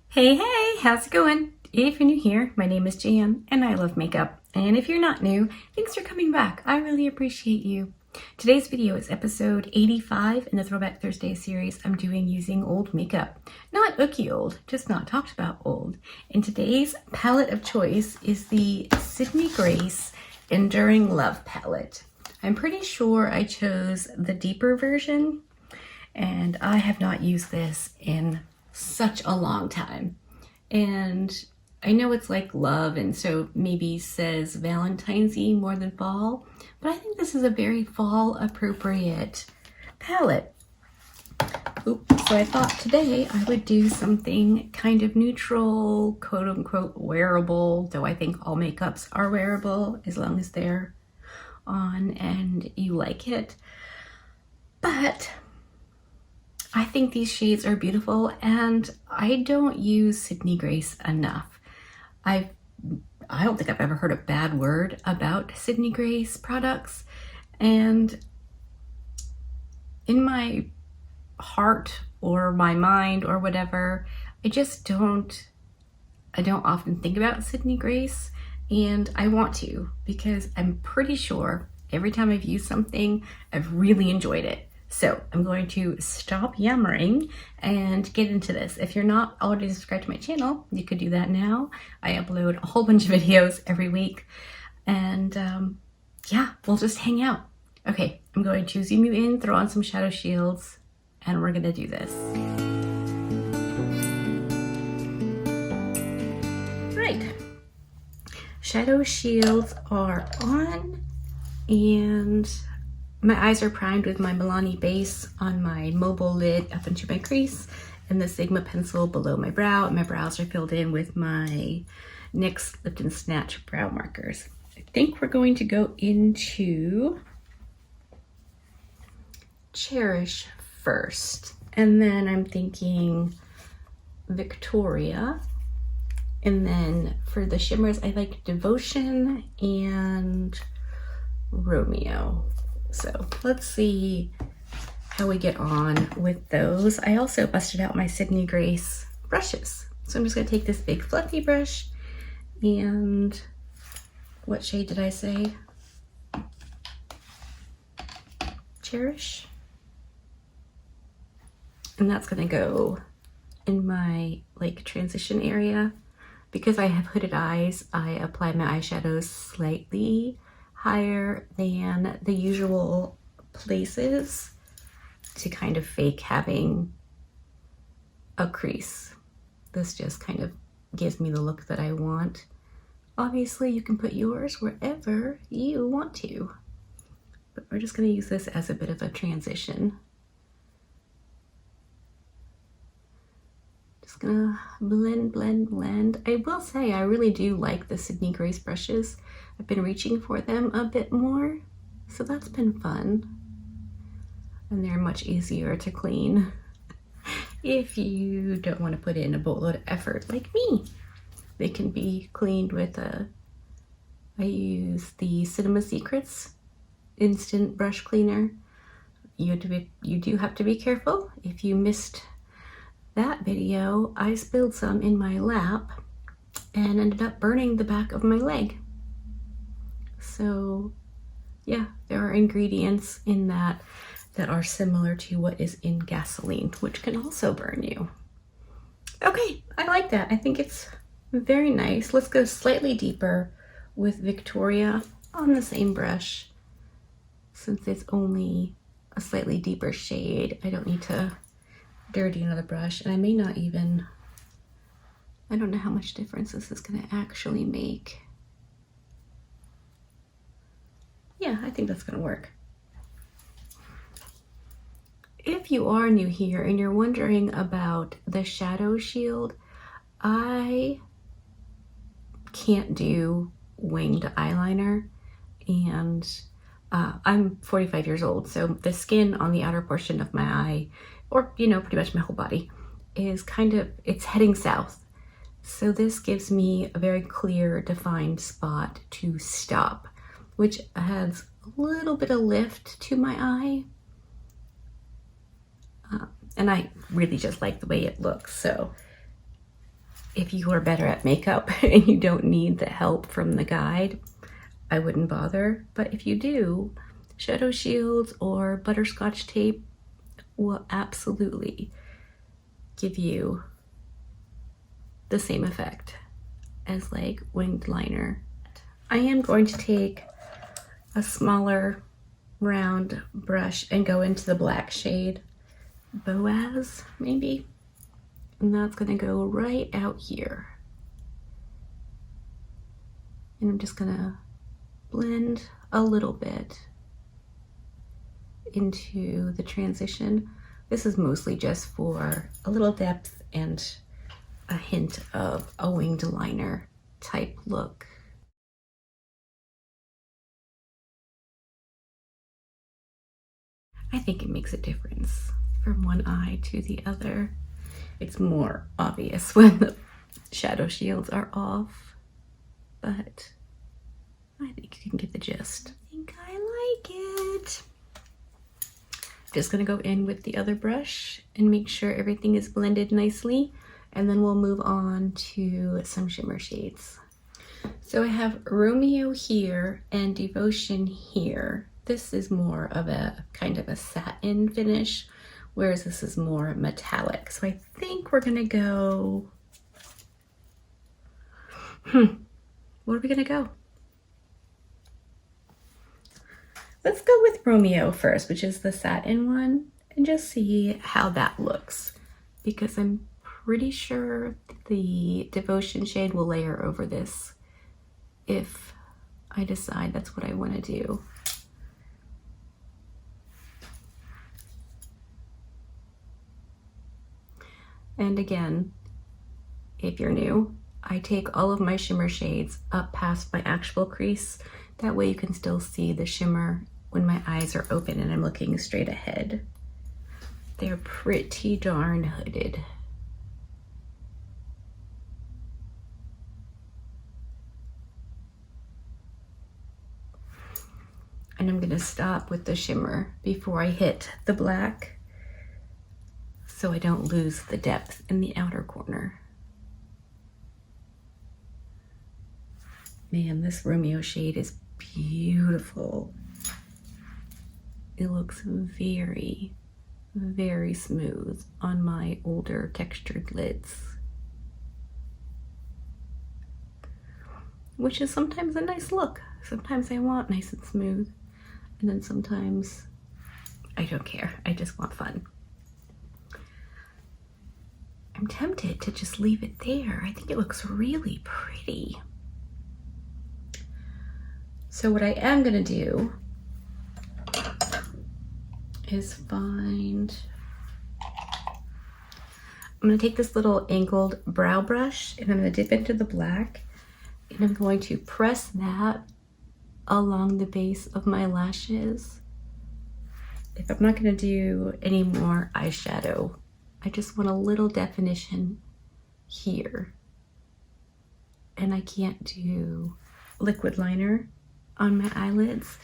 Hey, how's it going? If you're new here, my name is Jan and I love makeup. And if you're not new, thanks for coming back. I really appreciate you. Today's video is episode 85 in the Throwback Thursday series I'm doing using old makeup. Not ooky old, just not talked about old. And today's palette of choice is the Sydney Grace Enduring Love palette. I'm pretty sure I chose the deeper version, and I have not used this in such a long time. And I know it's like love, and so maybe says Valentine's-y more than fall, but I think this is a very fall appropriate palette. So I thought today I would do something kind of neutral, quote unquote wearable, though I think all makeups are wearable as long as they're on and you like it. But I think these shades are beautiful, and I don't use Sydney Grace enough. I don't think I've ever heard a bad word about Sydney Grace products, and in my heart or my mind or whatever, I don't often think about Sydney Grace, and I want to, because I'm pretty sure every time I've used something, I've really enjoyed it. So I'm going to stop yammering and get into this. If you're not already subscribed to my channel, you could do that now. I upload a whole bunch of videos every week, and yeah, we'll just hang out. Okay, I'm going to zoom you in, throw on some shadow shields, and we're gonna do this. Right, shadow shields are on, and my eyes are primed with my Milani base on my mobile lid up into my crease, and the Sigma pencil below my brow. My brows are filled in with my NYX Lipton Snatch brow markers. I think we're going to go into Cherish first, and then I'm thinking Victoria, and then for the shimmers I like Devotion and Romeo. So let's see how we get on with those. I also busted out my Sydney Grace brushes. So I'm just gonna take this big fluffy brush, and what shade did I say? Cherish. And that's gonna go in my like transition area. Because I have hooded eyes, I apply my eyeshadows slightly higher than the usual places to kind of fake having a crease. This just kind of gives me the look that I want. Obviously, you can put yours wherever you want to, but we're just going to use this as a bit of a transition. Just gonna blend, blend, blend. I will say I really do like the Sydney Grace brushes. I've been reaching for them a bit more, so that's been fun. And they're much easier to clean if you don't want to put in a boatload of effort like me. They can be cleaned with I use the Cinema Secrets Instant Brush Cleaner. You do have to be careful. If you missed that video, I spilled some in my lap and ended up burning the back of my leg. So yeah, there are ingredients in that are similar to what is in gasoline, which can also burn you. Okay, I like that. I think it's very nice. Let's go slightly deeper with Victoria on the same brush. Since it's only a slightly deeper shade, I don't need to dirty another brush, and I may not even, I don't know how much difference this is going to actually make. Yeah, I think that's going to work. If you are new here and you're wondering about the shadow shield, I can't do winged eyeliner, and I'm 45 years old, so the skin on the outer portion of my eye, or you know, pretty much my whole body, is kind of, it's heading south. So this gives me a very clear defined spot to stop, which adds a little bit of lift to my eye. And I really just like the way it looks. So if you are better at makeup and you don't need the help from the guide, I wouldn't bother. But if you do, shadow shields or butterscotch tape will absolutely give you the same effect as like winged liner. I am going to take a smaller round brush and go into the black shade, Boaz maybe, and that's gonna go right out here. And I'm just gonna blend a little bit into the transition. This is mostly just for a little depth and a hint of a winged liner type look. I think it makes a difference from one eye to the other. It's more obvious when the shadow shields are off, but I think you can get the gist. I think I like it. Just gonna go in with the other brush and make sure everything is blended nicely, and then we'll move on to some shimmer shades. So I have Romeo here and Devotion here. This is more of a kind of a satin finish, whereas this is more metallic. So I think we're gonna go, what are we gonna go? Let's go with Romeo first, which is the satin one, and just see how that looks, because I'm pretty sure the Devotion shade will layer over this if I decide that's what I want to do. And again, if you're new, I take all of my shimmer shades up past my actual crease. That way you can still see the shimmer when my eyes are open and I'm looking straight ahead. They're pretty darn hooded. And I'm gonna stop with the shimmer before I hit the black, so I don't lose the depth in the outer corner. Man, this Romeo shade is beautiful. It looks very, very smooth on my older textured lids, which is sometimes a nice look. Sometimes I want nice and smooth, and then sometimes I don't care. I just want fun. I'm tempted to just leave it there. I think it looks really pretty. So what I am gonna do is I'm gonna take this little angled brow brush and I'm gonna dip into the black, and I'm going to press that along the base of my lashes. If I'm not gonna do any more eyeshadow, I just want a little definition here. And I can't do liquid liner on my eyelids.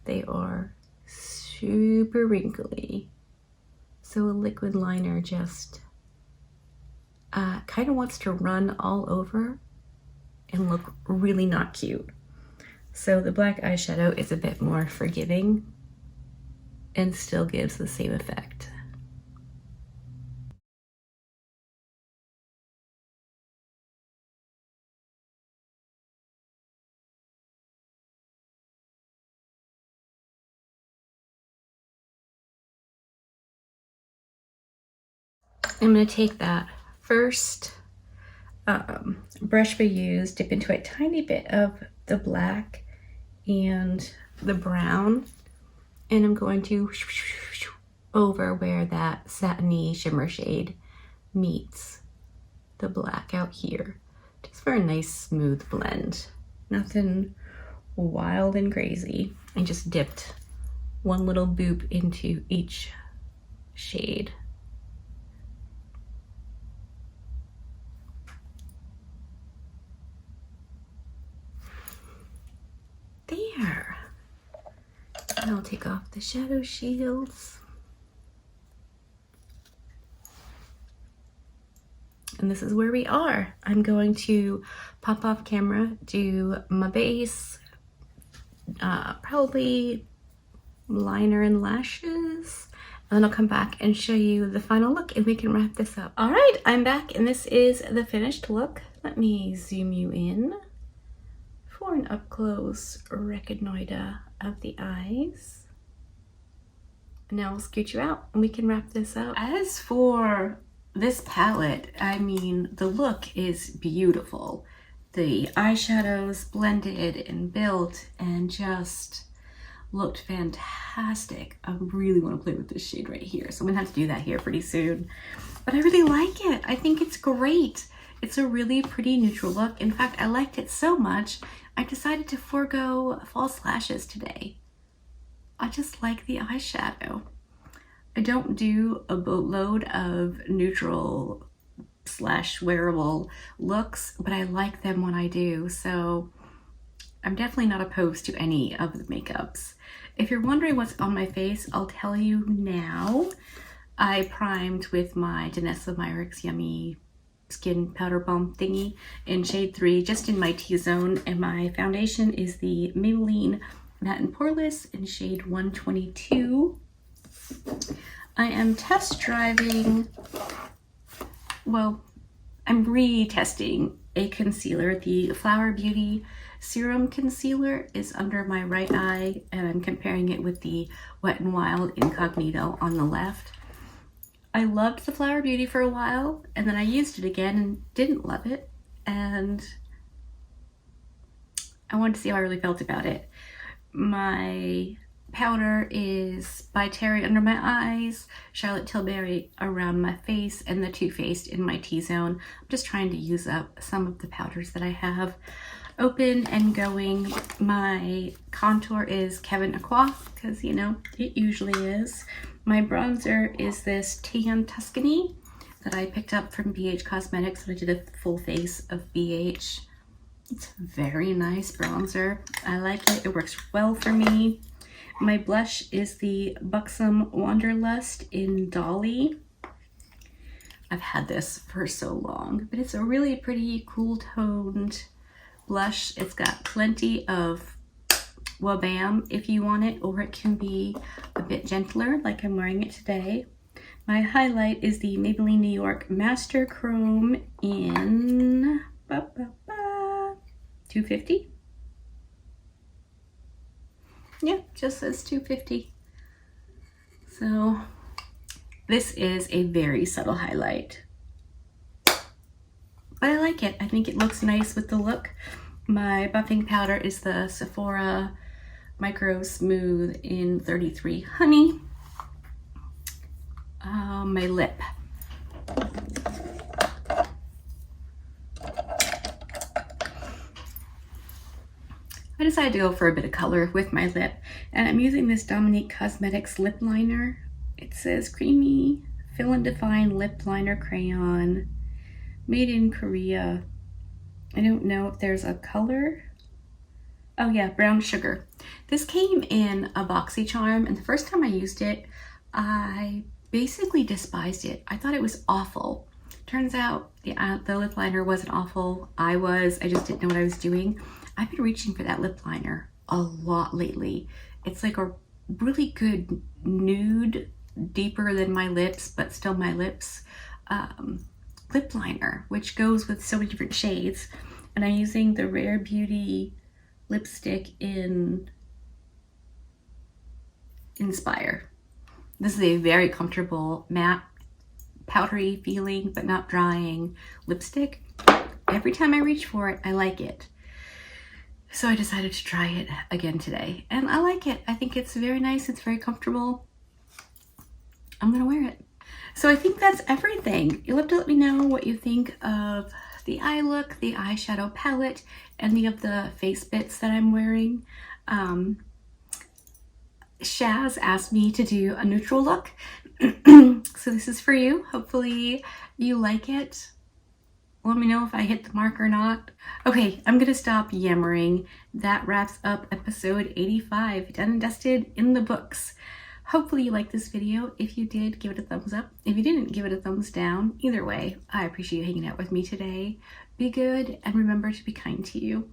They are super wrinkly. So a liquid liner just kind of wants to run all over and look really not cute. So the black eyeshadow is a bit more forgiving and still gives the same effect. I'm going to take that first brush we used, dip into a tiny bit of the black and the brown, and I'm going to over where that satiny shimmer shade meets the black out here, just for a nice smooth blend. Nothing wild and crazy. I just dipped one little boop into each shade. There. And I'll take off the shadow shields. and this is where we are. I'm going to pop off camera, do my base, probably liner and lashes, and then I'll come back and show you the final look and we can wrap this up. All right, I'm back and this is the finished look. Let me zoom you in for an up close reconnoiter of the eyes. Now I'll scoot you out and we can wrap this up. As for this palette, I mean, the look is beautiful. The eyeshadows blended and built and just looked fantastic. I really want to play with this shade right here, so I'm gonna have to do that here pretty soon. But I really like it. I think it's great. It's a really pretty neutral look. In fact, I liked it so much, I decided to forego false lashes today. I just like the eyeshadow. I don't do a boatload of neutral / wearable looks, but I like them when I do, so I'm definitely not opposed to any of the makeups. If you're wondering what's on my face, I'll tell you now. I primed with my Danessa Myricks Yummy Skin Powder Balm thingy in shade 3, just in my T-zone, and my foundation is the Maybelline Matte and Poreless in shade 122. I am test driving, well, I'm retesting a concealer. The Flower Beauty Serum Concealer is under my right eye, and I'm comparing it with the Wet n Wild Incognito on the left. I loved the Flower Beauty for a while, and then I used it again and didn't love it, and I wanted to see how I really felt about it. My powder is by Terry under my eyes, Charlotte Tilbury around my face, and the Too Faced in my T-zone. I'm just trying to use up some of the powders that I have open and going. My contour is Kevyn Aqua, because you know, it usually is. My bronzer is this Tan Tuscany that I picked up from BH Cosmetics when I did a full face of BH. It's a very nice bronzer. I like it. It works well for me. My blush is the Buxom Wanderlust in Dolly. I've had this for so long, but it's a really pretty cool toned blush. It's got plenty of Wabam if you want it, or it can be a bit gentler like I'm wearing it today. My highlight is the Maybelline New York Master Chrome in 250. Yeah, just says 250. So this is a very subtle highlight, but I like it. I think it looks nice with the look. My buffing powder is the Sephora Micro Smooth in 33 Honey. My lip. I decided to go for a bit of color with my lip, and I'm using this Dominique Cosmetics lip liner. It says Creamy Fill and Define Lip Liner Crayon, made in Korea. I don't know if there's a color. Oh yeah, Brown Sugar. This came in a BoxyCharm, and the first time I used it, I basically despised it. I thought it was awful. Turns out the lip liner wasn't awful. I just didn't know what I was doing. I've been reaching for that lip liner a lot lately. It's like a really good nude, deeper than my lips, but still my lips, lip liner, which goes with so many different shades. And I'm using the Rare Beauty lipstick in Inspire. This is a very comfortable matte, powdery feeling, but not drying lipstick. Every time I reach for it, I like it. So I decided to try it again today, and I like it. I think it's very nice. It's very comfortable. I'm gonna wear it. So I think that's everything. You'll have to let me know what you think of the eye look, the eyeshadow palette, any of the face bits that I'm wearing. Shaz asked me to do a neutral look. So this is for you. Hopefully you like it. Let me know if I hit the mark or not. Okay, I'm gonna stop yammering. That wraps up episode 85, done and dusted, in the books. Hopefully you liked this video. If you did, give it a thumbs up. If you didn't, give it a thumbs down. Either way, I appreciate you hanging out with me today. Be good and remember to be kind to you.